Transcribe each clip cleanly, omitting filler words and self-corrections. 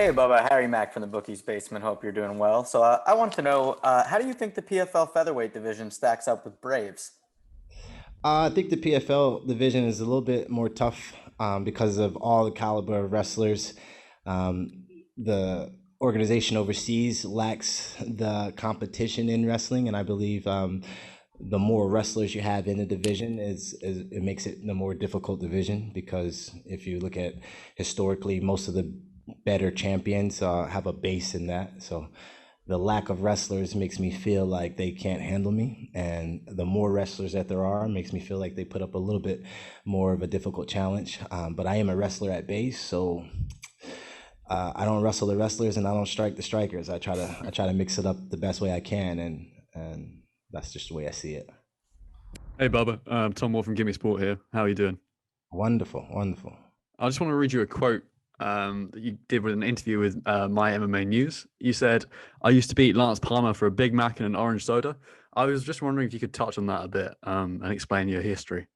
Hey, Bubba, Harry Mack from the Bookies Basement. Hope you're doing well. I want to know, how do you think the PFL featherweight division stacks up with Braves? I think the PFL division is a little bit more tough because of all the caliber of wrestlers. The organization overseas lacks the competition in wrestling, and I believe the more wrestlers you have in the division is it makes it the more difficult division because if you look at historically, most of the better champions have a base in that. So the lack of wrestlers makes me feel like they can't handle me, and the more wrestlers that there are makes me feel like they put up a little bit more of a difficult challenge. But I am a wrestler at base, so I don't wrestle the wrestlers and I don't strike the strikers. I try to mix it up the best way I can, and that's just the way I see it. Hey Bubba, Tom Moore from Gimme Sport here. How are you doing? Wonderful, wonderful. I just want to read you a quote that you did with an interview with My MMA News. You said, "I used to beat Lance Palmer for a Big Mac and an orange soda." I was just wondering if you could touch on that a bit and explain your history.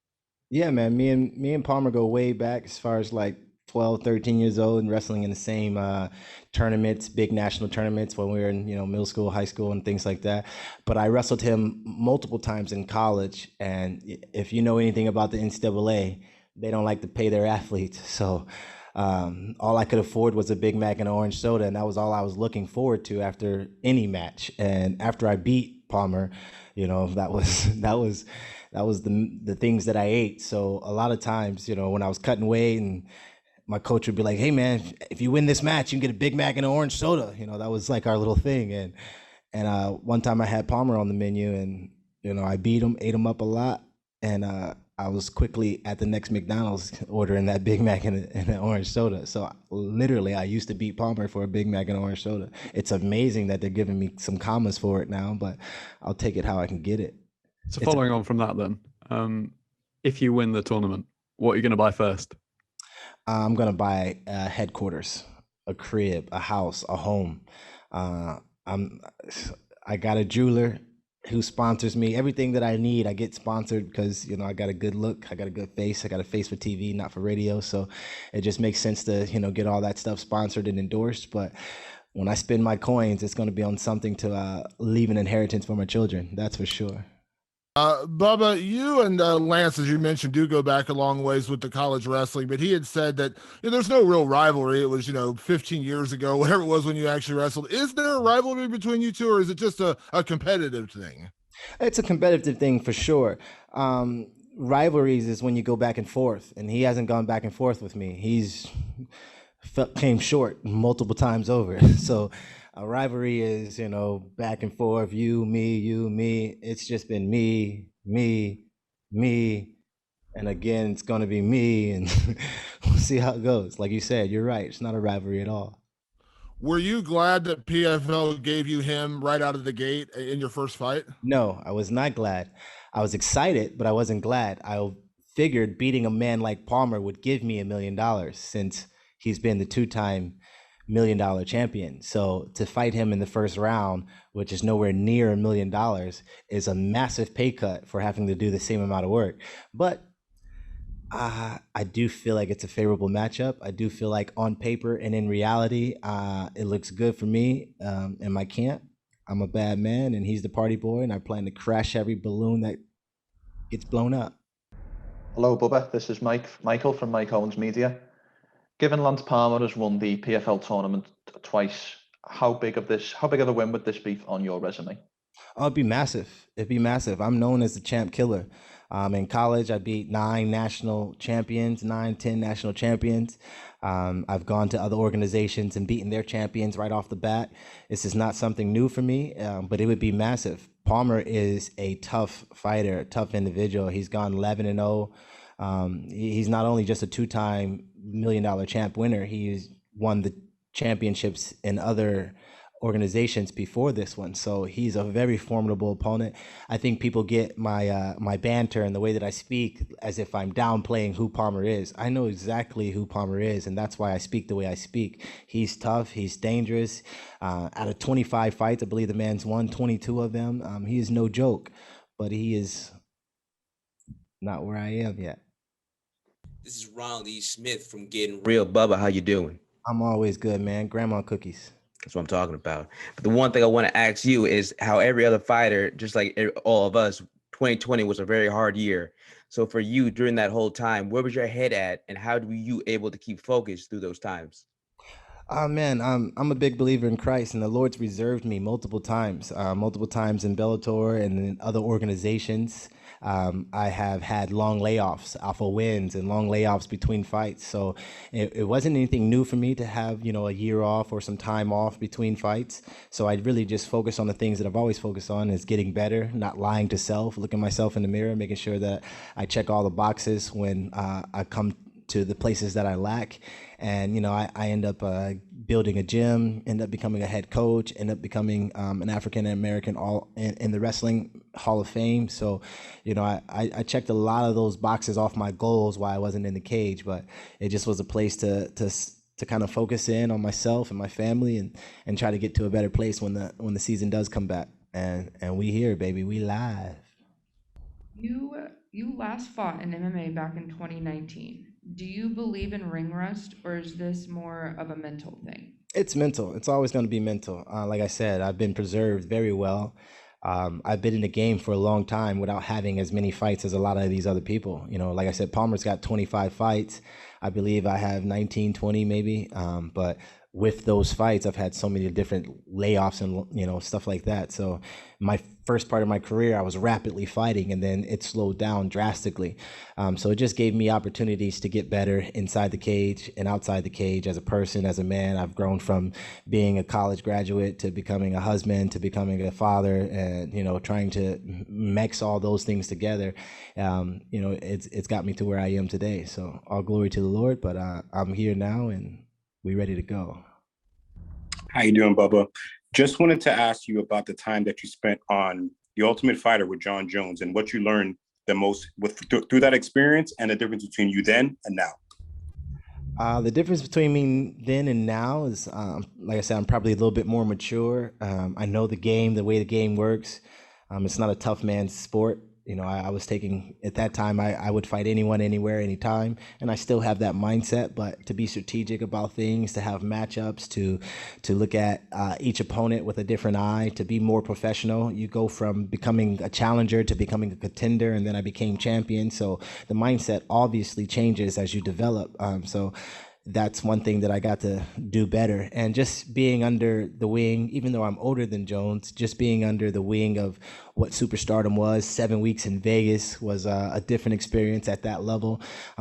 Yeah, man. Me and Palmer go way back as far as like 12, 13 years old and wrestling in the same tournaments, big national tournaments when we were in, middle school, high school and things like that. But I wrestled him multiple times in college. And if you know anything about the NCAA, they don't like to pay their athletes. So all I could afford was a Big Mac and an orange soda, and that was all I was looking forward to after any match. And after I beat Palmer, that was that was the things that I ate. So a lot of times, when I was cutting weight and my coach would be like, "Hey man, if you win this match, you can get a Big Mac and an orange soda." That was like our little thing. And one time I had Palmer on the menu, and I beat him, ate him up a lot, and I was quickly at the next McDonald's ordering that Big Mac and an orange soda. So literally, I used to beat Palmer for a Big Mac and orange soda. It's amazing that they're giving me some commas for it now, but I'll take it how I can get it. So It's following on from that, then, if you win the tournament, what are you going to buy first? I'm gonna buy headquarters, a crib, a house, a home. Uh, I'm I got a jeweler who sponsors me. Everything that I need, I get sponsored because I got a good look, I got a good face, I got a face for TV, not for radio. So it just makes sense to get all that stuff sponsored and endorsed. But when I spend my coins, it's going to be on something to leave an inheritance for my children. That's for sure. Bubba, you and Lance, as you mentioned, do go back a long ways with the college wrestling, but he had said that there's no real rivalry. It was, 15 years ago, whatever it was when you actually wrestled. Is there a rivalry between you two, or is it just a competitive thing? It's a competitive thing for sure. Rivalries is when you go back and forth, and he hasn't gone back and forth with me. He's came short multiple times over. So a rivalry is, back and forth, you, me, you, me. It's just been me, me, me, and again, it's gonna be me, and we'll see how it goes. Like you said, you're right. It's not a rivalry at all. Were you glad that PFL gave you him right out of the gate in your first fight? No, I was not glad. I was excited, but I wasn't glad. I figured beating a man like Palmer would give me $1 million since he's been the two-time $1 million champion. So to fight him in the first round, which is nowhere near $1 million, is a massive pay cut for having to do the same amount of work. But I do feel like it's a favorable matchup. I do feel like on paper and in reality, it looks good for me in my camp. I'm a bad man, and he's the party boy, and I plan to crash every balloon that gets blown up. Hello, Bubba. This is Michael from Mike Owens Media. Given Lance Palmer has won the PFL tournament twice, how big of a win would this be on your resume? Oh, it'd be massive. It'd be massive. I'm known as the champ killer. In college, I beat 10 national champions. I've gone to other organizations and beaten their champions right off the bat. This is not something new for me, but it would be massive. Palmer is a tough fighter, a tough individual. He's gone 11-0. He's not only just a two-time $1 million champ winner, he's won the championships in other organizations before this one. So he's a very formidable opponent. I think people get my banter and the way that I speak as if I'm downplaying who Palmer is. I know exactly who Palmer is, and that's why I speak the way I speak. He's tough. He's dangerous. Out of 25 fights, I believe the man's won 22 of them. He is no joke, but he is not where I am yet. This is Ronald E. Smith from Getting Real. Bubba, how you doing? I'm always good, man. Grandma cookies. That's what I'm talking about. But the one thing I want to ask you is how every other fighter, just like all of us, 2020 was a very hard year. So for you during that whole time, where was your head at, and how were you able to keep focused through those times? Oh man, I'm a big believer in Christ, and the Lord's reserved me multiple times in Bellator and in other organizations. I have had long layoffs, alpha wins, and long layoffs between fights. So it wasn't anything new for me to have, a year off or some time off between fights. So I really just focus on the things that I've always focused on: is getting better, not lying to self, looking myself in the mirror, making sure that I check all the boxes when I come to the places that I lack. And, I end up building a gym, end up becoming a head coach, end up becoming an African American all in the Wrestling Hall of Fame. So, I checked a lot of those boxes off my goals while I wasn't in the cage, but it just was a place to kind of focus in on myself and my family and try to get to a better place when the season does come back. And we here, baby, we live. You last fought in MMA back in 2019. Do you believe in ring rust, or is this more of a mental thing? It's mental. It's always going to be mental. Like I said, I've been preserved very well. I've been in the game for a long time without having as many fights as a lot of these other people. Like I said, Palmer's got 25 fights. I believe I have 19, 20 maybe. But with those fights, I've had so many different layoffs and, stuff like that. So my first part of my career, I was rapidly fighting, and then it slowed down drastically. So it just gave me opportunities to get better inside the cage and outside the cage as a person, as a man. I've grown from being a college graduate to becoming a husband, to becoming a father, and, trying to mix all those things together. It's got me to where I am today. So all glory to the Lord, but I'm here now and we ready to go. How you doing, Bubba? Just wanted to ask you about the time that you spent on The Ultimate Fighter with John Jones and what you learned the most through that experience, and the difference between you then and now. The difference between me then and now is, like I said, I'm probably a little bit more mature. I know the game, the way the game works. It's not a tough man's sport. I was taking, at that time, I would fight anyone, anywhere, anytime. And I still have that mindset, but to be strategic about things, to have matchups, to look at each opponent with a different eye, to be more professional. You go from becoming a challenger to becoming a contender, and then I became champion. So the mindset obviously changes as you develop. So that's one thing that I got to do better. And just being under the wing, even though I'm older than Jones, just being under the wing of what superstardom was, 7 weeks in Vegas was a different experience at that level.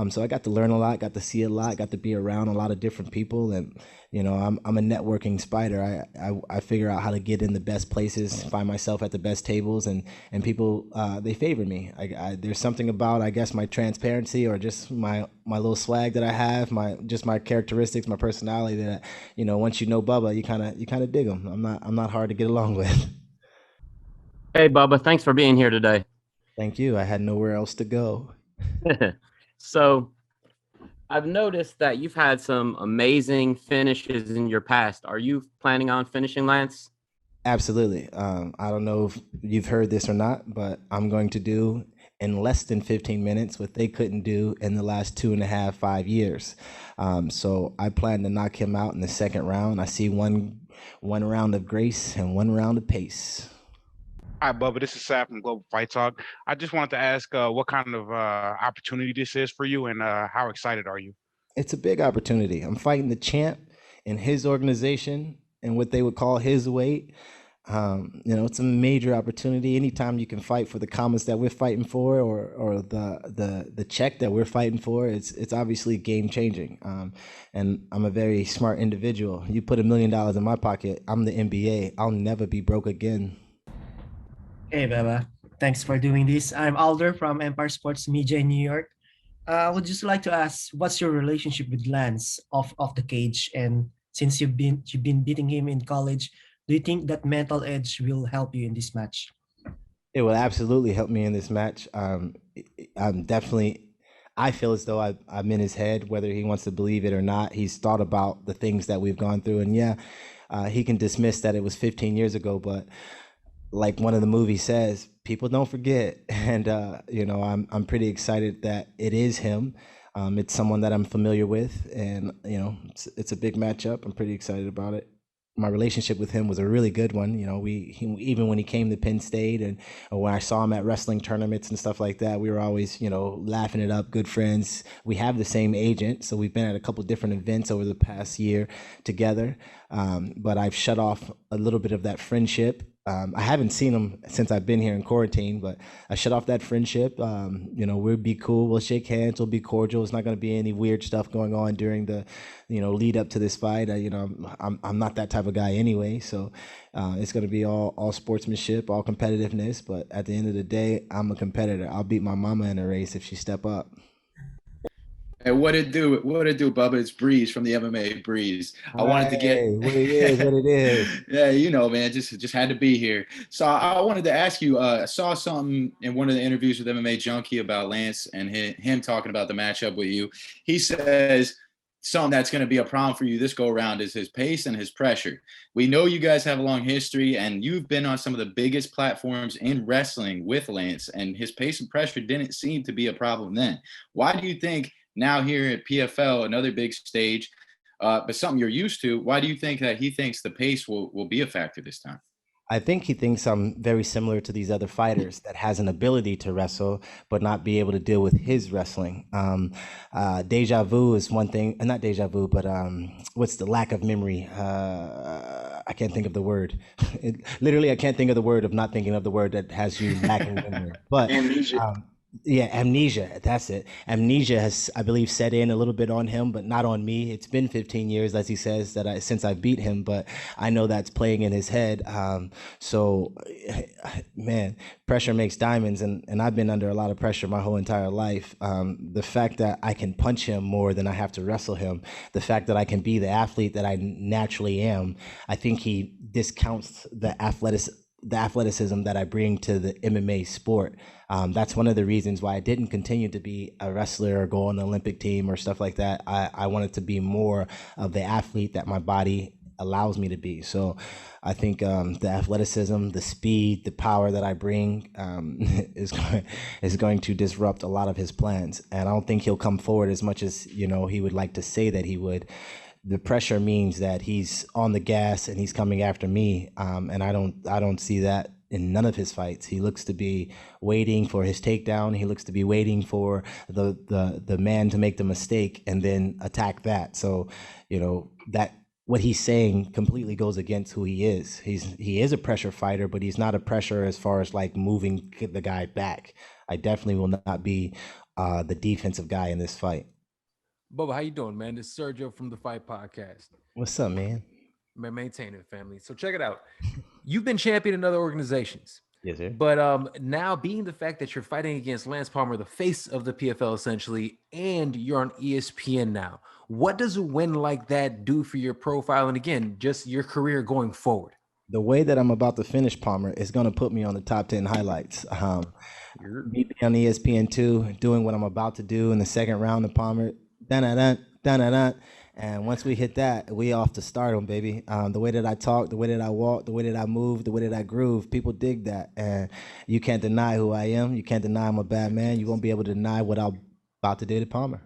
So I got to learn a lot, got to see a lot, got to be around a lot of different people. And, I'm a networking spider. I figure out how to get in the best places, find myself at the best tables, and people, they favor me. There's something about, I guess, my transparency, or just my little swag that I have, my characteristics, my personality, that, once you know Bubba, you kind of dig him. I'm not hard to get along with. Hey, Bubba, thanks for being here today. Thank you. I had nowhere else to go. So I've noticed that you've had some amazing finishes in your past. Are you planning on finishing, Lance? Absolutely. I don't know if you've heard this or not, but I'm going to do in less than 15 minutes what they couldn't do in the last 2.5, 5 years. So I plan to knock him out in the second round. I see one round of grace and one round of pace. Hi, Bubba. This is Sap from Global Fight Talk. I just wanted to ask what kind of opportunity this is for you, and how excited are you? It's a big opportunity. I'm fighting the champ in his organization and what they would call his weight. It's a major opportunity. Anytime you can fight for the comments that we're fighting for, or the check that we're fighting for, it's obviously game changing. And I'm a very smart individual. You put $1 million in my pocket, I'm the NBA. I'll never be broke again. Hey, Bella. Thanks for doing this. I'm Alder from Empire Sports Media in New York. I would just like to ask, what's your relationship with Lance off the cage? And since you've been beating him in college, do you think that mental edge will help you in this match? It will absolutely help me in this match. I feel as though I'm in his head, whether he wants to believe it or not. He's thought about the things that we've gone through. And he can dismiss that it was 15 years ago, but like one of the movies says, people don't forget. And, I'm pretty excited that it is him. It's someone that I'm familiar with, and it's a big matchup. I'm pretty excited about it. My relationship with him was a really good one. Even when he came to Penn State, and when I saw him at wrestling tournaments and stuff like that, we were always, laughing it up, good friends. We have the same agent, so we've been at a couple different events over the past year together. But I've shut off a little bit of that friendship. I haven't seen him since I've been here in quarantine, but I shut off that friendship. We'll be cool. We'll shake hands. We'll be cordial. It's not going to be any weird stuff going on during the, lead up to this fight. I'm not that type of guy anyway. So it's going to be all sportsmanship, all competitiveness. But at the end of the day, I'm a competitor. I'll beat my mama in a race if she step up. And what it do, Bubba? It's Breeze from the MMA Breeze. I wanted to get what it is. Yeah, man, just had to be here. So I wanted to ask you. I saw something in one of the interviews with MMA Junkie about Lance and him talking about the matchup with you. He says something that's going to be a problem for you this go around is his pace and his pressure. We know you guys have a long history, and you've been on some of the biggest platforms in wrestling with Lance, and his pace and pressure didn't seem to be a problem then. Why do you think? Now here at PFL, another big stage, but something you're used to. Why do you think that he thinks the pace will be a factor this time? I think he thinks I'm very similar to these other fighters that has an ability to wrestle, but not be able to deal with his wrestling. Deja vu is one thing, not deja vu, but what's the lack of memory? I can't think of the word. Literally, I can't think of the word of not thinking of the word that has you lacking memory. But amnesia. Yeah, amnesia. That's it. Amnesia has, I believe, set in a little bit on him, but not on me. It's been 15 years, as he says, since I beat him, but I know that's playing in his head. So, man, pressure makes diamonds, and I've been under a lot of pressure my whole entire life. The fact that I can punch him more than I have to wrestle him, the fact that I can be the athlete that I naturally am, I think he discounts the athleticism that I bring to the MMA sport. That's one of the reasons why I didn't continue to be a wrestler or go on the Olympic team or stuff like that. I wanted to be more of the athlete that my body allows me to be. So I think the athleticism, the speed, the power that I bring is going to disrupt a lot of his plans. And I don't think he'll come forward as much as he would like to say that he would. The pressure means that he's on the gas and he's coming after me, and I don't see that in none of his fights. He looks to be waiting for his takedown. He looks to be waiting for the man to make the mistake and then attack that. So, that what he's saying completely goes against who he is. He is a pressure fighter, but he's not a pressure as far as like moving the guy back. I definitely will not be the defensive guy in this fight. Bubba, how you doing, man? This is Sergio from the Fight Podcast. What's up, man? Man, maintain it, family. So check it out. You've been champion in other organizations. Yes, sir. But now being the fact that you're fighting against Lance Palmer, the face of the PFL essentially, and you're on ESPN now, what does a win like that do for your profile? And again, just your career going forward? The way that I'm about to finish Palmer is going to put me on the top 10 highlights. Me being on ESPN2, doing what I'm about to do in the second round of Palmer, and once we hit that, we off to stardom, baby. The way that I talk, the way that I walk, the way that I move, the way that I groove, people dig that. And you can't deny who I am. You can't deny I'm a bad man. You won't be able to deny what I'm about to do to Palmer.